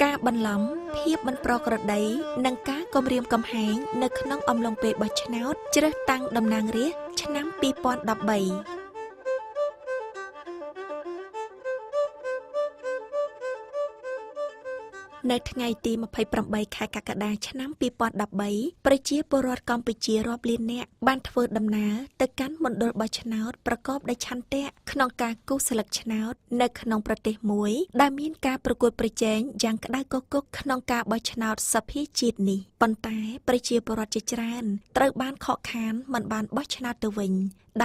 ការបន្លំភាពមិនប្រក្រតីនិងការគំរាមកំហែងនៅក្នុងអំឡុងពេលបោះឆ្នោតជ្រើសតាំងតំណាងរាស្ត្រឆ្នាំ2013 នៅថ្ងៃទី28 ខែកក្កដាឆ្នាំ2013ប្រជាពលរដ្ឋកម្ពុជារាប់លាននាក់បានធ្វើដំណើរទៅកាន់មណ្ឌលបោះឆ្នោតប្រកបដោយឆន្ទៈក្នុងការគូសស្លឹកឆ្នោតនៅក្នុងប្រទេសមួយដែលមានការប្រកួតប្រជែងយ៉ាងក្តៅគគុកក្នុងការបោះឆ្នោតសភាជាតិនេះប៉ុន្តែប្រជាពលរដ្ឋជាច្រើនត្រូវបានខកខានមិនបានបោះឆ្នោតទៅវិញ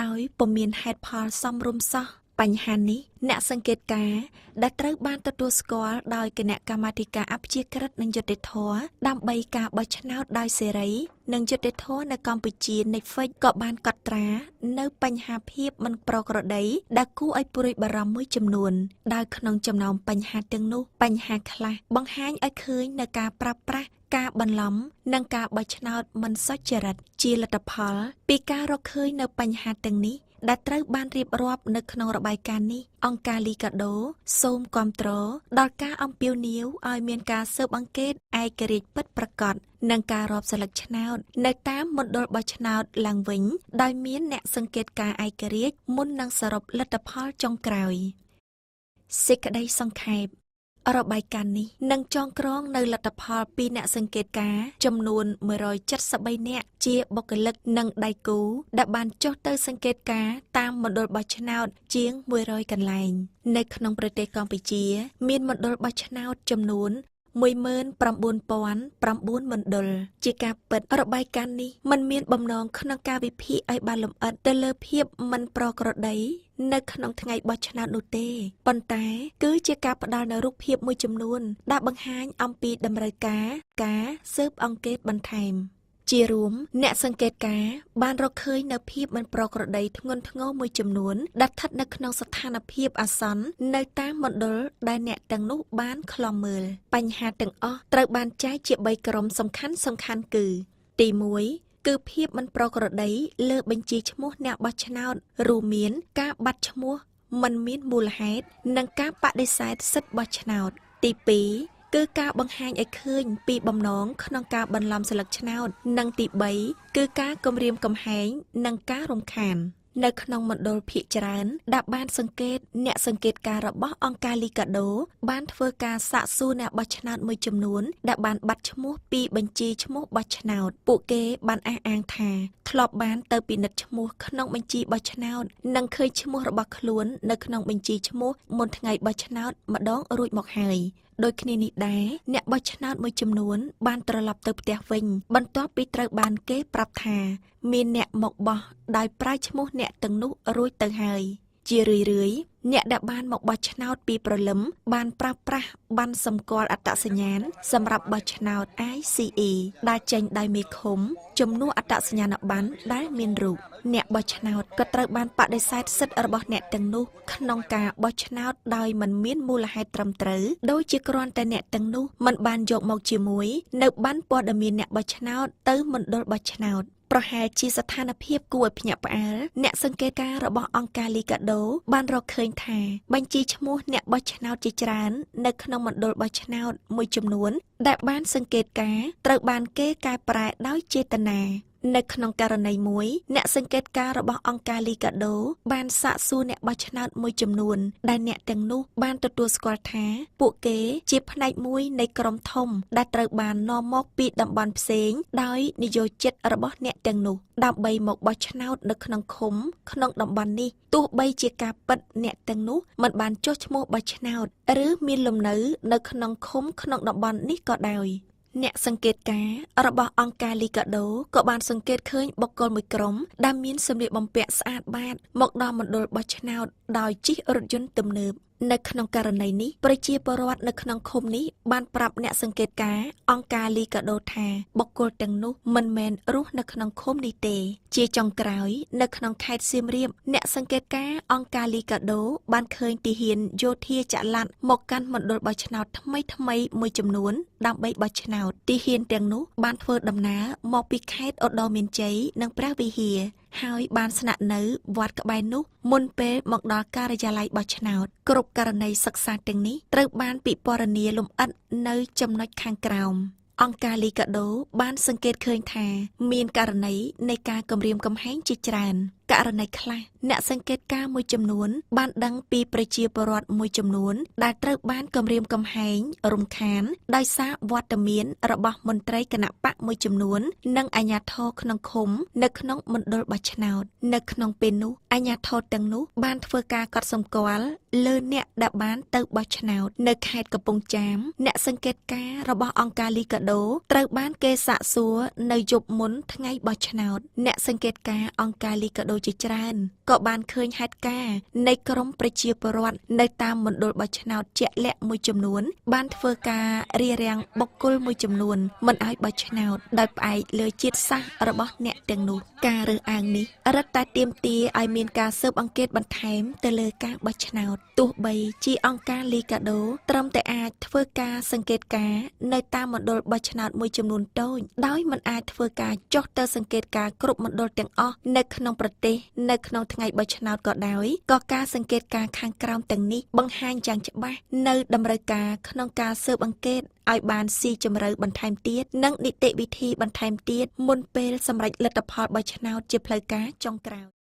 ដោយពុំមានហេតុផលសមរម្យសោះបញ្ហានេះអ្នកសង្កេតការណ៍ដែលត្រូវបានទទួលស្គាល់ដោយគណៈកម្មាធិការអព្យាក្រឹតនិងយុត្តិធម៌ដើម្បីការបោះឆ្នោតដោយសេរីនិងយុត្តិធម៌នៅកម្ពុជា Netflix ក៏បានកត់ត្រានៅបញ្ហាភាពមិនប្រក្រតីដែលគួរឲ្យព្រួយបារម្ភមួយចំនួនដោយក្នុងចំណោមបញ្ហាទាំងនោះបញ្ហាខ្លះបង្ហាញឲ្យឃើញនៅការប្រើប្រាស់ការបន្លំនិងការបោះឆ្នោតមិនសុចរិតជាលទ្ធផលពីការរកឃើញនៅបញ្ហាទាំងនេះដែលត្រូវបានរៀបរាប់នៅក្នុងរបាយការណ៍នេះអង្គការលីកាដូសូមគាំទ្រដល់ការអំពាវនាវឲ្យមានការស៊ើបអង្កេតឯករាជ្យពិតប្រាកដនិងការរាប់ស្លឹកឆ្នោតនៅតាមមណ្ឌលបោះឆ្នោតឡើងវិញដោយមានអ្នកសង្កេតការណ៍ឯករាជ្យមុននឹងសរុបលទ្ធផលចុងក្រោយសេចក្តីសង្ខេបរបាយការណ៍នេះនឹងចងក្រងនៅលទ្ធផលពីអ្នកសង្កេតការណ៍ចំនួន173នាក់ជាបុគ្គលិកនិងដៃគូដែលបានចុះទៅសង្កេតការណ៍តាមមណ្ឌលបោះឆ្នោតជាង100កន្លែងនៅក្នុងប្រទេសកម្ពុជាមានមណ្ឌលបោះឆ្នោតចំនួន19009 មណ្ឌលជាការពិតរបាយការណ៍នេះមិនមានបំណងក្នុងការវិភាគឲ្យបានលម្អិតទៅលើភាពមិនប្រក្រតីនៅក្នុងថ្ងៃបោះឆ្នោតនោះទេប៉ុន្តែគឺជាការផ្ដល់នូវរូបភាពមួយចំនួនដែលបង្ហាញអំពីតម្រូវការស៊ើបអង្កេតបន្ថែមជារួមអ្នកសង្កេតការណ៍បានរកឃើញនៅភាពមិនប្រក្រតីធ្ងន់ធ្ងរមួយចំនួនដែលស្ថិតនៅក្នុងស្ថានភាពអាសន្ននៅតាមមណ្ឌលដែលអ្នកទាំងនោះបានឃ្លាំមើលបញ្ហាទាំងអស់ត្រូវបានចែកជា3ក្រុមសំខាន់គឺទី1គឺភាពមិនប្រក្រតីលើបញ្ជីឈ្មោះអ្នកបោះឆ្នោតរួមមានការបាត់ឈ្មោះមិនមានមូលហេតុនិងការបដិសេធសិទ្ធិបោះឆ្នោតទី2គឺការបង្ហាញឲ្យឃើញពីបំណងក្នុងការបន្លំស្លឹកឆ្នោតនិងទី3គឺការគំរាមកំហែងនិងការរំខាននៅក្នុងមណ្ឌលភាគច្រើនដែលបានសង្កេតអ្នកសង្កេតការរបស់អង្គការលីកាដូបានធ្វើការសាកសួរអ្នកបោះឆ្នោតមួយចំនួនដែលបានបាត់ឈ្មោះពីបញ្ជីឈ្មោះបោះឆ្នោតពួកគេបានអះអាងថាធ្លាប់បានទៅពិនិត្យឈ្មោះក្នុងបញ្ជីបោះឆ្នោតនិងឃើញឈ្មោះរបស់ខ្លួននៅក្នុងបញ្ជីឈ្មោះមុនថ្ងៃបោះឆ្នោតម្ដងរួចមកហើយដោយគ្នានេះដែរអ្នកបោះឆ្នោតមួយចំនួនបានត្រឡប់ទៅផ្ទះវិញបន្ទាប់ពីត្រូវបានគេប្រាប់ថាមានអ្នកមកបោះដោយប្រើឈ្មោះអ្នកទាំងនោះរួចទៅហើយជារឿយៗអ្នកដែលបានមកបោះឆ្នោតពីព្រលឹមបានប្រើប្រាស់ប័ណ្ណសម្គាល់អត្តសញ្ញាណសម្រាប់បោះឆ្នោត ICE ដែលចេញដោយមេឃុំជំនួសអត្តសញ្ញាណប័ណ្ណដែលមានរូបអ្នកបោះឆ្នោតក៏ត្រូវបានបដិសេធសិទ្ធិរបស់អ្នកទាំងនោះក្នុងការបោះឆ្នោតដោយមិនមានមូលហេតុត្រឹមត្រូវដោយជាគ្រាន់តែអ្នកទាំងនោះមិនបានយកមកជាមួយនៅប័ណ្ណព័ត៌មានអ្នកបោះឆ្នោតទៅមណ្ឌលបោះឆ្នោតប្រហែលជាស្ថានភាពគួរឲ្យភ្ញាក់ផ្អើលអ្នកសង្កេតការណ៍របស់អង្គការលីកាដូបានរកឃើញថាបញ្ជីឈ្មោះអ្នកបោះឆ្នោតជាច្រើននៅក្នុងមណ្ឌលបោះឆ្នោតមួយចំនួនដែលបានសង្កេតការណ៍ត្រូវបានគេកែប្រែដោយចេតនានៅក្នុងករណីមួយអ្នកសង្កេតការណ៍របស់អង្គការលីកាដូបានសាកសួរអ្នកបោះឆ្នោតមួយចំនួនដែលអ្នកទាំងនោះបានទទួលស្គាល់ថាពួកគេជាផ្នែកមួយនៃក្រុមធំដែលត្រូវបាននាំមកពីតំបន់ផ្សេងដោយនិយោជិតរបស់អ្នកទាំងនោះដើម្បីមកបោះឆ្នោតនៅក្នុងឃុំក្នុងតំបន់នេះទោះបីជាការពិតអ្នកទាំងនោះមិនបានចុះឈ្មោះបោះឆ្នោតឬមានលំនៅនៅក្នុងឃុំក្នុងតំបន់នេះក៏ដោយអ្នកសង្កេតការណ៍របស់អង្គការលីកាដូក៏បានសង្កេតឃើញបុគ្គលមួយក្រុមដែលមានសម្លៀកបំពាក់ស្អាតបាតមកដល់មណ្ឌលបោះឆ្នោតដោយជិះរថយន្តទំនើបនៅក្នុងករណីនេះប្រជាពលរដ្ឋនៅក្នុងឃុំនេះបានប្រាប់អ្នកសង្កេតការណ៍អង្គការលីកាដូថាបុគ្គលទាំងនោះមិនមែនរស់នៅក្នុងឃុំនេះទេជាចុងក្រោយនៅក្នុងខេត្តសៀមរាបអ្នកសង្កេតការណ៍អង្គការលីកាដូបានឃើញទាហានយោធាចល័តមកកាន់មណ្ឌលបោះឆ្នោតថ្មីមួយចំនួនដើម្បីបោះឆ្នោតទាហានទាំងនោះបានធ្វើដំណើរមកពីខេត្តឧត្តរមានជ័យនិងព្រះវិហារ ហើយបានស្នាក់នៅវត្តក្បែរនោះមុនពេលមកដល់ការិយាល័យបោះឆ្នោតគ្រប់ករណីសិក្សាទាំងនេះត្រូវបានពិពណ៌នាលម្អិតនៅចំណុចខាងក្រោមអង្គការលីកាដូបានសង្កេតឃើញថាមានករណីនៃការគំរាមកំហែងជាច្រើនករណីខ្លះអ្នកសង្កេតការណ៍មួយចំនួនបានដឹងពីប្រជាពលរដ្ឋមួយចំនួនដែលត្រូវបានគំរាមកំហែងរំខានដោយសារវត្តមានរបស់មន្ត្រីគណៈបកមួយចំនួននិងអាជ្ញាធរក្នុងឃុំនៅក្នុងមណ្ឌលបោះឆ្នោតនៅក្នុងពេលនោះអាជ្ញាធរទាំងនោះបានធ្វើការកត់សម្គាល់លើអ្នកដែលបានទៅបោះឆ្នោតនៅខេត្តកំពង់ចាមអ្នកសង្កេតការណ៍របស់អង្គការលីកាដូត្រូវបានគេសាកសួរនៅយប់មុនថ្ងៃបោះឆ្នោតអ្នកសង្កេតការណ៍អង្គការលីកាដូជាច្រើនក៏បានឃើញហេតុការណ៍នៃក្រមប្រជាពលរដ្ឋនៅតាមមណ្ឌលបោះឆ្នោតជាក់លាក់មួយចំនួនបានធ្វើការរារាំងបុគ្គលមួយចំនួនមិនឲ្យបោះឆ្នោតដោយផ្អែកលើជាតិសាសន៍របស់អ្នកទាំងនោះការរើសអើងនេះរឹតតែទាមទារឲ្យមានការស៊ើបអង្កេតបន្ថែមទៅលើការបោះឆ្នោតទោះបីជាអង្គការលីកាដូត្រឹមតែអាចធ្វើការសង្កេតការណ៍នៅតាមមណ្ឌលបោះឆ្នោតមួយចំនួនតូចដោយមិនអាចធ្វើការចុះទៅសង្កេតការណ៍គ្រប់មណ្ឌលទាំងអស់នៅក្នុងប្រទេសនៅក្នុងថ្ងៃបោះឆ្នោតក៏ដោយក៏ការសង្កេតការណ៍ខាងក្រោមទាំងនេះបង្ហាញយ៉ាងច្បាស់នៅតម្រូវការក្នុងការស៊ើបអង្កេតឲ្យបានស៊ីជម្រៅបន្ថែមទៀតនិងនីតិវិធីបន្ថែមទៀតមុនពេលសម្រេចលទ្ធផលបោះឆ្នោតជាផ្លូវការចុងក្រោយ